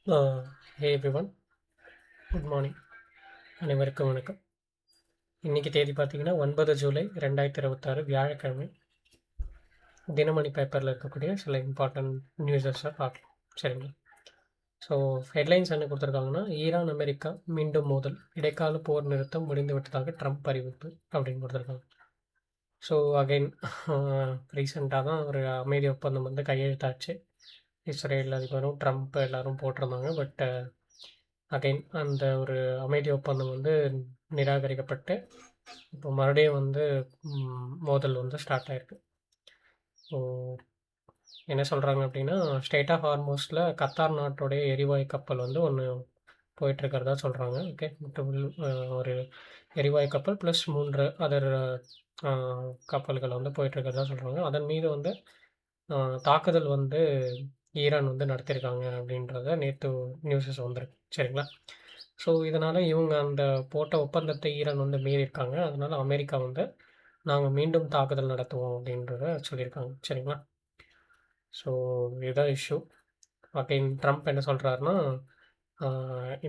ஹே everyone, good morning. அனைவருக்கும் வணக்கம். இன்னைக்கு தேதி பார்த்தீங்கன்னா 9 ஜூலை 2026 வியாழக்கிழமை. தினமணி பேப்பரில் இருக்கக்கூடிய சில இம்பார்ட்டன்ட் நியூஸஸை பார்க்கலாம். சரிங்களா? ஸோ ஹெட்லைன்ஸ் என்ன கொடுத்துருக்காங்கன்னா, ஈரான் அமெரிக்கா மீண்டும் மோதல், இடைக்கால போர் நிறுத்தம் முடிந்துவிட்டதாக ட்ரம்ப் அறிவிப்பு அப்படின்னு கொடுத்துருக்காங்க. ஸோ அகைன் ரீசெண்டாக தான் ஒரு அமைதி ஒப்பந்தம் வந்து கையெழுத்தாச்சு. இஸ்ரேல் அதிபரும் ட்ரம்ப் எல்லாரும் போட்டிருந்தாங்க. பட் அகைன் அந்த ஒரு அமைதி ஒப்பந்தம் வந்து நிராகரிக்கப்பட்டு இப்போ மறுபடியும் வந்து மோதல் வந்து ஸ்டார்ட் ஆயிருக்கு. ஸோ என்ன சொல்கிறாங்க அப்படின்னா, ஸ்டேட் ஆஃப் ஹார்மோஸில் கத்தார் நாட்டுடைய எரிவாயு கப்பல் வந்து ஒன்று போயிட்டுருக்கிறதா சொல்கிறாங்க. ஓகே, ஒரு எரிவாயு கப்பல் ப்ளஸ் 3 அதர் கப்பல்கள் வந்து போயிட்டுருக்கிறதா சொல்கிறாங்க. அதன் மீது வந்து தாக்குதல் வந்து ஈரான் வந்து நடத்தியிருக்காங்க அப்படின்றத நேற்று நியூஸஸ் வந்திருக்கு. சரிங்களா? ஸோ இதனால் இவங்க அந்த போட்ட ஒப்பந்தத்தை ஈரான் வந்து மீறியிருக்காங்க. அதனால் அமெரிக்கா வந்து நாங்கள் மீண்டும் தாக்குதல் நடத்துவோம் அப்படின்றத சொல்லியிருக்காங்க. சரிங்களா? ஸோ இதுதான் இஷ்யூ. அகைன் ட்ரம்ப் என்ன சொல்கிறாருன்னா,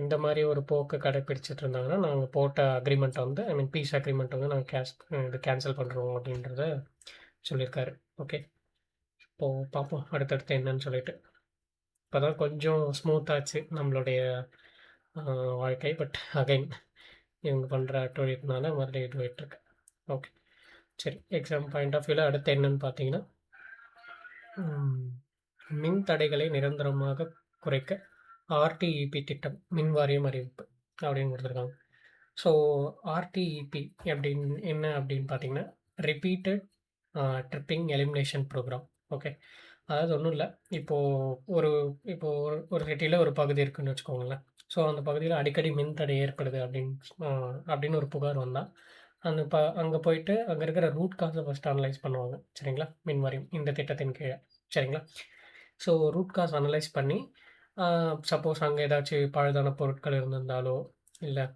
இந்த மாதிரி ஒரு போக்கு கடைப்பிடிச்சிட்டு இருந்தாங்கன்னா நாங்கள் போட்ட அக்ரிமெண்ட்டை வந்து பீஸ் அக்ரிமெண்ட் வந்து நாங்கள் இது கேன்சல் பண்ணுறோம் அப்படின்றத சொல்லியிருக்காரு. ஓகே, இப்போது பார்ப்போம் அடுத்தடுத்து என்னன்னு சொல்லிட்டு. இப்போ தான் கொஞ்சம் ஸ்மூத்தாச்சு நம்மளுடைய வாழ்க்கை. பட் அகைன் இவங்க பண்ணுற அட்டூழியத்தினால மறுபடியும் இது போயிட்டுருக்கு. ஓகே, சரி. எக்ஸாம் பாயிண்ட் ஆஃப் வியூவில் அடுத்து என்னன்னு பார்த்தீங்கன்னா, மின் தடைகளை நிரந்தரமாக குறைக்க ஆர்டிஇபி திட்டம் மின் வாரியம் அறிவிப்பு அப்படின்னு கொடுத்துருக்காங்க. ஸோ ஆர்டிஇபி அப்படின்னு என்ன அப்படின்னு பார்த்தீங்கன்னா, repeated tripping elimination program. Okay, அதாவது ஒன்றும் இல்லை. ஒரு சிட்டியில் ஒரு பகுதி இருக்குதுன்னு வச்சுக்கோங்களேன். ஸோ அந்த பகுதியில் அடிக்கடி மின் தடை ஏற்படுது அப்படின்னு ஒரு புகார் வந்தால் அங்கே போயிட்டு அங்கே இருக்கிற ரூட் காஸை ஃபஸ்ட்டு அனலைஸ் பண்ணுவாங்க. சரிங்களா? மின் வாரியம் இந்த திட்டத்தின் கீழே. சரிங்களா? ஸோ ரூட் காஸ் அனலைஸ் பண்ணி சப்போஸ் அங்கே ஏதாச்சும் பழுதான பொருட்கள் இருந்திருந்தாலோ, இல்லை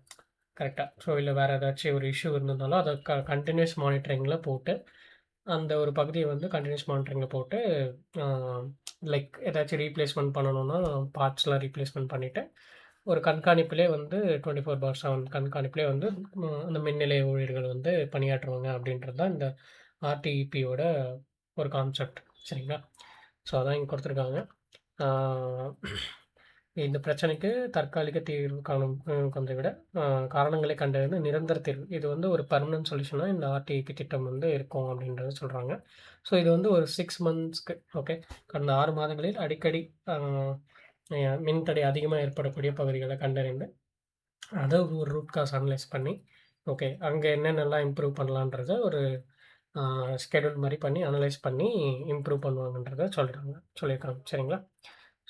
கரெக்டாக இல்லை வேறு ஏதாச்சும் ஒரு இஷ்யூ இருந்திருந்தாலும் அதை கண்டினியூஸ் மானிட்டரிங்கில் போட்டு அந்த ஒரு பகுதியை வந்து கண்டினியூஸ் மானிட்டரிங்கில் போட்டு லைக் ஏதாச்சும் ரீப்ளேஸ்மெண்ட் பண்ணணும்னா பார்ட்ஸ்லாம் ரீப்ளேஸ்மெண்ட் பண்ணிவிட்டு ஒரு கண்காணிப்பிலே வந்து 24/7 கண்காணிப்பிலே வந்து அந்த மின் நிலைய ஊழியர்கள் வந்து பணியாற்றுவாங்க அப்படின்றது தான் இந்த ஆர்டிஇபியோட ஒரு கான்செப்ட். சரிங்களா? ஸோ அதான் இங்கே கொடுத்துருக்காங்க. இந்த பிரச்சனைக்கு தற்காலிக தீர்வு காணும் கொஞ்சம் விட காரணங்களை கண்டறிந்து நிரந்தர தீர்வு, இது வந்து ஒரு பெர்மனன்ட் சொல்யூஷனாக இந்த ஆர்டிஇபி திட்டம் வந்து இருக்கும் அப்படின்றத சொல்கிறாங்க. ஸோ இது வந்து ஒரு 6 மந்த்ஸ்க்கு. ஓகே, கடந்த 6 மாதங்களில் அடிக்கடி மின்தடை அதிகமாக ஏற்படக்கூடிய பகுதிகளை கண்டறிந்து அதை ஒரு ரூட் காஸ் அனலைஸ் பண்ணி ஓகே அங்கே என்னென்னலாம் இம்ப்ரூவ் பண்ணலான்றத ஒரு ஸ்கெடியூல் மாதிரி பண்ணி அனலைஸ் பண்ணி இம்ப்ரூவ் பண்ணுவாங்கன்றத சொல்லியிருக்காங்க. சரிங்களா?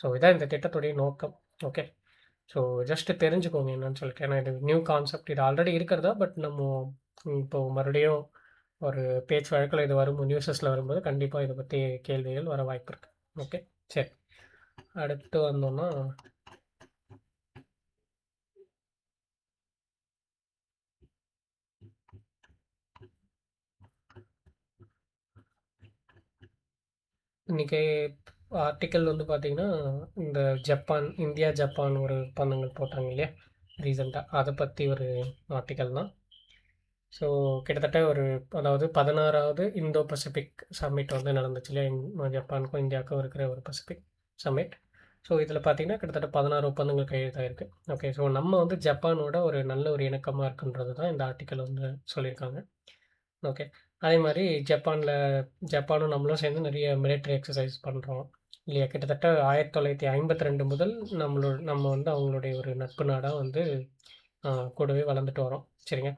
ஸோ இதான் இந்த திட்டத்துடைய நோக்கம். ஓகே, ஸோ ஜஸ்ட்டு தெரிஞ்சுக்கோங்க என்னன்னு சொல்லிட்டு. ஏன்னா இது நியூ கான்செப்ட், இது ஆல்ரெடி இருக்கிறதா. பட் நம்ம இப்போது மறுபடியும் ஒரு பேச்சு வழக்கில் இது வரும், நியூஸஸில் வரும்போது கண்டிப்பாக இதை பற்றி கேள்விகள் வர வாய்ப்பு இருக்குது. ஓகே, சரி. அடுத்து வந்தோம்னா இன்றைக்கி ஆர்டிக்கல் வந்து பார்த்திங்கன்னா, இந்த இந்தியா ஜப்பான் ஒரு ஒப்பந்தங்கள் போட்டாங்க இல்லையா ரீசெண்டாக, அதை பற்றி ஒரு ஆர்டிக்கல் தான். ஸோ கிட்டத்தட்ட அதாவது 16வது இந்தோ பசிபிக் சம்மிட் வந்து நடந்துச்சு இல்லையா, ஜப்பானுக்கும் இந்தியாவுக்கும் இருக்கிற ஒரு பசிபிக் சம்மிட். ஸோ இதில் பார்த்திங்கன்னா கிட்டத்தட்ட 16 ஒப்பந்தங்கள் கையெழுத்தாயிருக்கு. ஓகே, ஸோ நம்ம வந்து ஜப்பானோட ஒரு நல்ல ஒரு இணக்கமாக இருக்குன்றது தான் இந்த ஆர்டிக்கல் வந்து சொல்லியிருக்காங்க. ஓகே, அதே மாதிரி ஜப்பானும் நம்மளும் சேர்ந்து நிறைய மிலிட்ரி எக்ஸசைஸ் பண்ணுறோம் இல்லையா. கிட்டத்தட்ட 1952 முதல் நம்ம வந்து அவங்களுடைய ஒரு நட்பு நாடாக வந்து கூடவே வளர்ந்துட்டு வரோம். சரிங்க,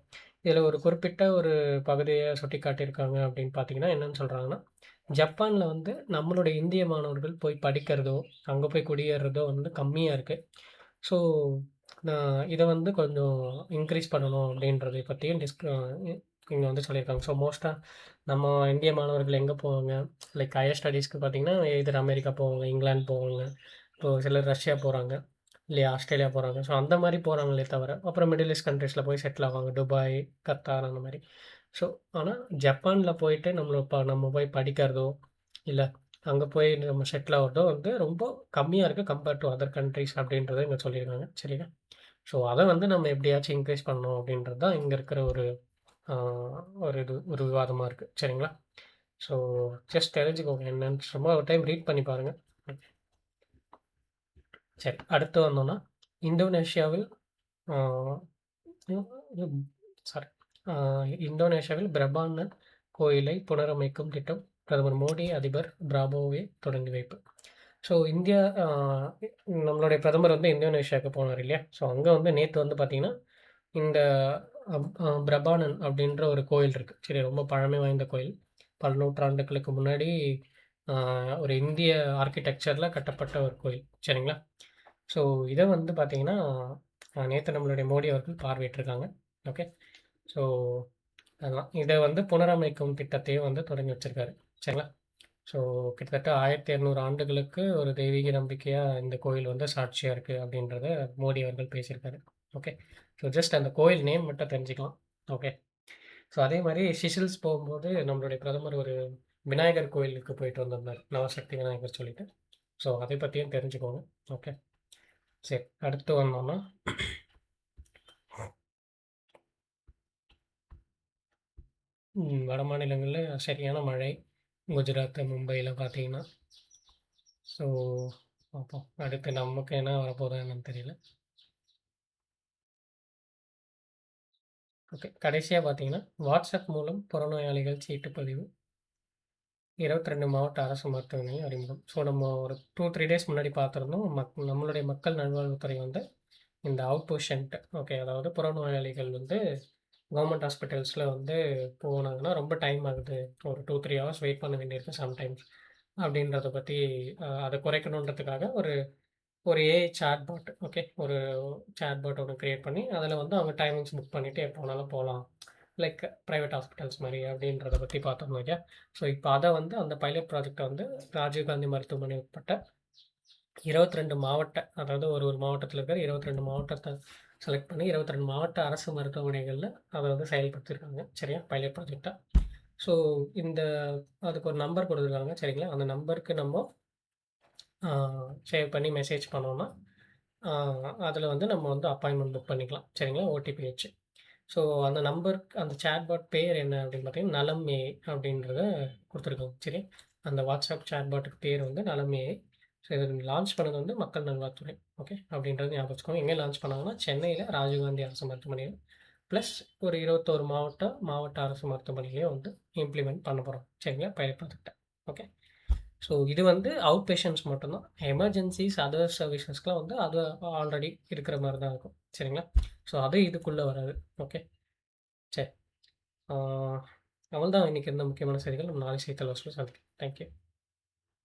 இதில் ஒரு குறிப்பிட்ட ஒரு பகுதியை சுட்டி காட்டியிருக்காங்க அப்படின்னு பார்த்தீங்கன்னா, என்னென்னு சொல்கிறாங்கன்னா, ஜப்பானில் வந்து நம்மளுடைய இந்திய மாணவர்கள் போய் படிக்கிறதோ அங்கே போய் குடியேறதோ வந்து கம்மியாக இருக்குது. ஸோ இதை வந்து கொஞ்சம் இன்க்ரீஸ் பண்ணணும் அப்படின்றதை பற்றியும் இங்கே வந்து சொல்லியிருக்காங்க. ஸோ மோஸ்ட்டாக நம்ம இந்திய மாணவர்கள் எங்கே போவாங்க, லைக் ஹையர் ஸ்டடீஸ்க்கு பார்த்தீங்கன்னா எதிர் அமெரிக்கா போவாங்க, இங்கிலாந்து போவாங்க, இப்போது சிலர் ரஷ்யா போகிறாங்க இல்லையா, ஆஸ்திரேலியா போகிறாங்க. ஸோ அந்த மாதிரி போகிறாங்களே தவிர அப்புறம் மிடில் ஈஸ்ட் கண்ட்ரீஸில் போய் செட்டில் ஆவாங்க, துபாய், கத்தார் அந்த மாதிரி. ஸோ ஆனால் ஜப்பானில் போயிட்டு நம்ம போய் படிக்கிறதோ இல்லை அங்கே போய் நம்ம செட்டில் ஆகிறதும் வந்து ரொம்ப கம்மியாக இருக்குது கம்பேர்ட் டு அதர் கண்ட்ரீஸ் அப்படின்றத இங்கே சொல்லியிருக்காங்க. சரிங்களா? ஸோ அதை வந்து நம்ம எப்படியாச்சும் இன்க்ரீஸ் பண்ணணும் அப்படின்றது தான் இங்கே இருக்கிற ஒரு விவாதமாக இருக்குது. சரிங்களா? ஸோ ஜஸ்ட் தெரிஞ்சுக்கோங்க என்னன்னு சும்மா ஒரு டைம் ரீட் பண்ணி பாருங்கள். சரி, அடுத்து வந்தோம்னா இந்தோனேஷியாவில் சாரி இந்தோனேஷியாவில் பிரம்மாண்டன் கோயிலை புனரமைக்கும் திட்டம் பிரதமர் மோடி அதிபர் பிராபோவே தொடங்கி வைப்பு. ஸோ இந்தியா நம்மளுடைய பிரதமர் வந்து இந்தோனேஷியாவுக்கு போனார் இல்லையா? ஸோ அங்கே வந்து நேற்று வந்து பார்த்திங்கன்னா இந்த பிரபானன் அப்படின்ற ஒரு கோயில் இருக்குது. சரி, ரொம்ப பழமை வாய்ந்த கோயில். பல நூற்றாண்டுகளுக்கு முன்னாடி ஒரு இந்திய ஆர்கிடெக்சரில் கட்டப்பட்ட ஒரு கோயில். சரிங்களா? ஸோ இதை வந்து பார்த்திங்கன்னா நேற்று நம்மளுடைய மோடி அவர்கள் பார்வையிட்டிருக்காங்க. ஓகே. ஸோ அதெல்லாம் இதை வந்து புனரமைக்கும் திட்டத்தையும் வந்து தொடங்கி வச்சுருக்காரு. சரிங்களா? ஸோ கிட்டத்தட்ட 1200 ஆண்டுகளுக்கு ஒரு தெய்வீக நம்பிக்கையாக இந்த கோயில் வந்து சாட்சியாக இருக்குது அப்படின்றத மோடி அவர்கள் பேசியிருக்காரு. ஓகே. ஸோ ஜஸ்ட் அந்த கோயில் நேம் மட்டும் தெரிஞ்சுக்கலாம். ஓகே. ஸோ அதே மாதிரி சிசில்ஸ் போகும்போது நம்மளுடைய பிரதமர் ஒரு விநாயகர் கோயிலுக்கு போயிட்டு வந்திருந்தார், நவசக்தி விநாயகர் சொல்லிட்டு. ஸோ அதை பற்றியும் தெரிஞ்சுக்கோங்க. ஓகே. சரி, அடுத்து வந்தோம்னா வட மாநிலங்களில் சரியான மழை. குஜராத், மும்பையில் பார்த்தீங்கன்னா. ஸோ பார்ப்போம் அடுத்து நமக்கு என்ன வரப்போகுதோ என்னன்னு தெரியல. ஓகே, கடைசியாக பார்த்தீங்கன்னா வாட்ஸ்அப் மூலம் புறநோயாளிகள் சீட்டுப்பதிவு 22 மாவட்ட அரசு மருத்துவமனையில் அறிமுகம். ஸோ நம்ம ஒரு 2-3 டேஸ் முன்னாடி பார்த்துருந்தோம். நம்மளுடைய மக்கள் நல்வாழ்வுத்துறை வந்து இந்த அவுட் பேஷண்ட், ஓகே, அதாவது புறநோயாளிகள் வந்து கவர்மெண்ட் ஹாஸ்பிட்டல்ஸில் வந்து போனாங்கன்னா ரொம்ப டைம் ஆகுது, ஒரு 2-3 ஹவர்ஸ் வெயிட் பண்ண வேண்டியிருக்கு சம்டைம்ஸ் அப்படின்றத பற்றி அதை குறைக்கணுன்றதுக்காக ஒரு ஒரு ஏஐ சாட்பாட், ஓகே, ஒரு சாட்பாட் ஒன்று க்ரியேட் பண்ணி அதில் வந்து அவங்க டைமிங்ஸ் புக் பண்ணிவிட்டு எப்போ வேணாலும் போகலாம், லைக் ப்ரைவேட் ஹாஸ்பிட்டல்ஸ் மாதிரி அப்படின்றத பற்றி பார்த்தோம் இல்லையா? ஸோ இப்போ அதை வந்து அந்த பைலட் ப்ராஜெக்டை வந்து ராஜீவ்காந்தி மருத்துவமனை உட்பட்ட 22 மாவட்ட, அதாவது ஒரு ஒரு மாவட்டத்தில் இருக்கிற 22 மாவட்டத்தை செலக்ட் பண்ணி 22 மாவட்ட அரசு மருத்துவமனைகளில் அதை வந்து செயல்படுத்தியிருக்காங்க. சரியா? பைலட் ப்ராஜெக்டாக. ஸோ இந்த அதுக்கு ஒரு நம்பர் கொடுத்துருக்காங்க. சரிங்களா? அந்த நம்பருக்கு நம்ம சேவ் பண்ணி மெசேஜ் பண்ணோன்னா அதில் வந்து நம்ம வந்து அப்பாயின்மெண்ட் புக் பண்ணிக்கலாம். சரிங்களா? ஓடிபி வச்சு. ஸோ அந்த நம்பருக்கு அந்த சேட்பாட் பேர் என்ன அப்படின்னு பார்த்தீங்கன்னா நலம் ஏஐ அப்படின்றத கொடுத்துருக்காங்க. சரி, அந்த வாட்ஸ்அப் சேட்பாட்டுக்கு பேர் வந்து நலம் ஏஐ. ஸோ இதை லான்ச் பண்ணது வந்து மக்கள் நல்வாழ்வுத்துறை. ஓகே, அப்படின்றது ஞாபகம் வச்சுக்கோங்க. எங்கே லான்ச் பண்ணாங்கன்னா சென்னையில் ராஜீவ்காந்தி அரசு மருத்துவமனையில் ப்ளஸ் ஒரு 21 மாவட்ட அரசு மருத்துவமனையிலையும் வந்து இம்ப்ளிமெண்ட் பண்ண போகிறோம். சரிங்களா? பைலட் ப்ராஜெக்டை. ஓகே. ஸோ இது வந்து அவுட் பேஷண்ட்ஸ் மட்டும்தான். எமர்ஜென்சிஸ் அதர் சர்வீசஸ்க்குலாம் வந்து அது ஆல்ரெடி இருக்கிற மாதிரி தான் இருக்கும். சரிங்களா? ஸோ அது இதுக்குள்ளே வராது. ஓகே. சரி, அவ்வளோதான் இன்றைக்கி இருந்த முக்கியமான செய்திகள். நம்ம நாளை செய்தித்தாள் சந்திக்கலாம். தேங்க்யூ.